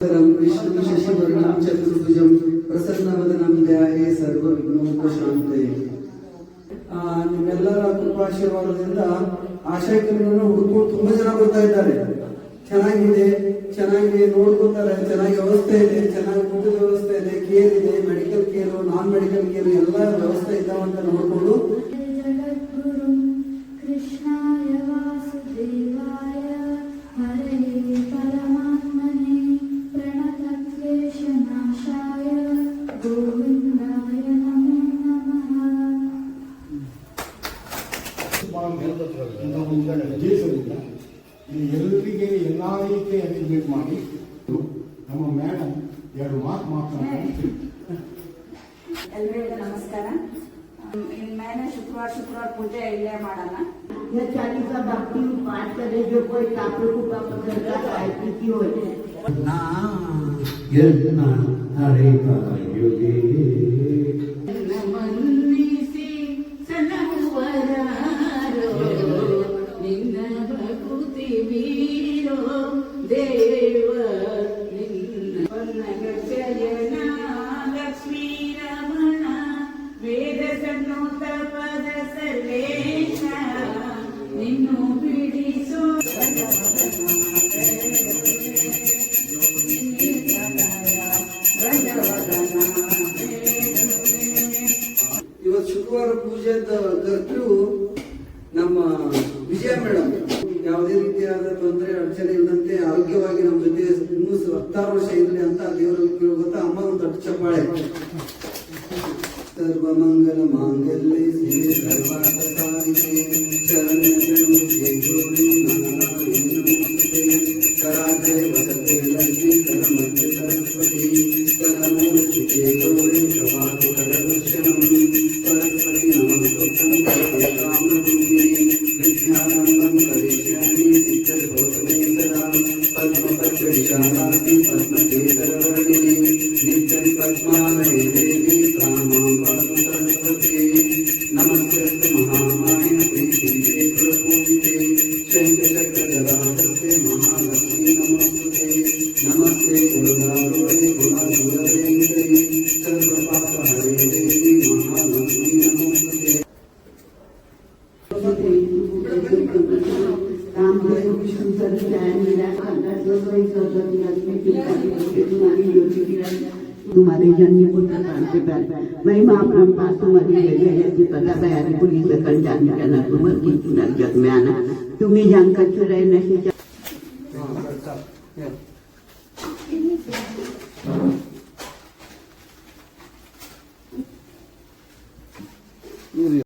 विष्णु शशिवर्णं चतुर्भुजं प्रसन्नवदनं ध्याये सर्वविघ्नोपशान्तये। ನಿಮ್ಮೆಲ್ಲರ ಕೃಪಾಶೀರ್ವಾದದಿಂದ ಆಶಾ ಕೇಂದ್ರವನ್ನು ಹುಡುಕರು ತುಂಬಾ ಜನ ಬರ್ತಾ ಇದ್ದಾರೆ. ಚೆನ್ನಾಗಿದೆ, ಚೆನ್ನಾಗಿ ನೋಡ್ಕೋತಾರೆ, ಚೆನ್ನಾಗಿ ವ್ಯವಸ್ಥೆ ಇದೆ, ಚೆನ್ನಾಗಿ ಊಟದ ವ್ಯವಸ್ಥೆ ಇದೆ, ಕೇರ್ ಇದೆ, ಮೆಡಿಕಲ್ ಕೇರು, ನಾನ್ ಮೆಡಿಕಲ್ ಕೇರು ಎಲ್ಲ ವ್ಯವಸ್ಥೆ ಇದ್ದಾವಂತ ನೋಡ್ಕೊಂಡು ಎಲ್ಲರಿಗೆ ಎಲ್ಲ ರೀತಿಯ ಅರೇಂಜ್ಮೆಂಟ್ ಮಾಡಿ ನಮ್ಮ ಮೇಡಮ್ ಎರಡು ಮಾತು ಮಾತನಾಡ್ತಾರೆ. ಎಲ್ರಿಗೂ ನಮಸ್ಕಾರ. मैंने शुक्रवार पूजा इले ಮಾಡೋಣ. या 40 का भक्ति पाठ करे जो कोई कापड़ को पकड़ का साहित्य की हो ना यजना हरे पायोगे नमन्निसी सनहुवरारो निन्न भक्ति वीरो देव निन्न पन्नगजयन लक्ष्मी रमण वेद सन्नोत पद सर्वेश निन्नु बिडिसो ಇವತ್ತು ಶುಕ್ರವಾರ ಪೂಜೆದ ಕರ್ತೃ ನಮ್ಮ ವಿಜಯ ಮೇಡಮ್. ಯಾವುದೇ ರೀತಿಯಾದ ತೊಂದರೆ ಅಡಚಣೆ ಇಲ್ಲದಂತೆ ಆರೋಗ್ಯವಾಗಿ ನಮ್ಮ ಜೊತೆ ಇನ್ನೂ 16 ವರ್ಷ ಇರಲಿ ಅಂತ ದೇವರಲ್ಲಿ ಕೇಳುವಂತ ಅಮ್ಮ ಒಂದು ದೊಡ್ಡ ಚಪ್ಪಾಳೆ. ಸರ್ವಮಂಗಲ ಮಾಂಗಲ್ಯೆ ಶ್ರೀ ಸರ್ವಾರ್ಥ ಸಾಧಿಕೆ ಶರಣ್ಯ ತ್ರ್ಯಂಬಕೆ ಗೌರಿ ನಾರಾಯಣಿ ನಮೋಸ್ತುತೆ ಕರಾಗ್ರೆ ವಸತೆ ಲಕ್ಷ್ಮೀ ಕರಮಧ್ಯೆ ಸರಸ್ವತಿ ಕರಮೂರ್ತಿಕೆ ಗೌರಿ ಕಪಾಟಿ ಕರದರ್ಶನಂ ಸರಸ್ವತಿ ನಮಸ್ತುತಂ ಕರತೆ ಕಾಮರೂಪಿಣಿ ವಿದ್ಯಾನಂದಂ ಕರಿಷ್ಯಾಮಿ ಸಿದ್ಧರ್ಭವತಮೇ ಸದಾ ಪದ್ಮಪತ್ರ ವಿಶಾಲಾತಿ ಪದ್ಮಕೇತರವರ್ಣಿನಿ ನಿತ್ಯಂ ಪದ್ಮಾಲಯೇ ದೇವಿ ಪ್ರಾಮಾಂ ಪಾತು ಸರಸ್ವತಿ ನಮಸ್ತೆ ಮಹಾಮಾಯ ಪ್ರೀತಿಗೆ ಪ್ರಪೂಜಿತೆ ಶಂಕಚಕ್ರಗದಾಧತೆ ಮಹಾಲಕ್ಷ್ಮೀ ನಮಸ್ತುತೆ ನಮಸ್ತೆ ಗುರುದಾರುಣೆ ಗುಣಾಧುರವೇಂದ್ರೇ ಸರ್ವಪಾಪಹರೇ ದೇವಿ ಮಹಾಲಕ್ಷ್ಮೀ ನಮಸ್ತುತೆ. रामदेव शंकर जय मेरा खंडर दोई सरस्वती लक्ष्मी तुम्हारी ज्योति किरण तुम्हारे जन्य पुत्र कांते बैल मैं मां ब्रह्मा तुम्हारी जय जय पदा बयारी पुलिस सकल जान जाना तुम की पुनर् जग में आना तुम्हें जानकर चुराए नहीं